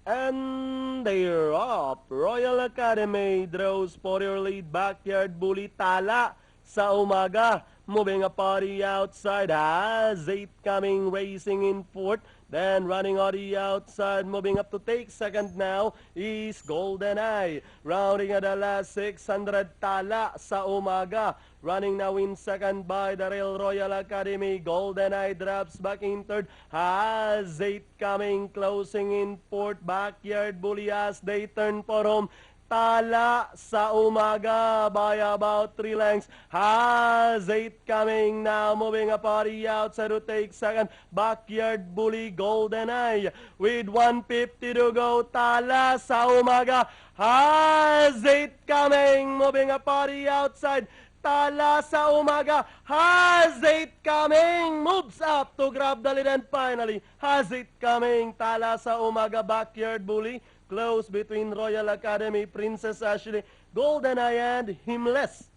And they're up. Royal Academy draws for your lead. Backyard Bully Tala sa umaga. Moving a party outside. Has 8 coming, racing in fourth. Then running on the outside, moving up to take second now is Golden Eye. Rounding at the last 600 Tala sa umaga. Running now in second by the Real Royal Academy. Golden Eye drops back in third. Has 8 coming, closing in fourth. Backyard Bully as they turn for home. Tala sa umaga by about 3 lengths. Has 8 coming now, moving a party outside to take second. Backyard Bully Golden Eye with 150 to go. Tala sa umaga. Has 8 coming, moving a party outside. Tala sa umaga, has 8 coming, moves up to grab the lead and finally has 8 coming. Tala sa umaga, Backyard Bully, close between Royal Academy, Princess Ashley, Golden Eye and Himless.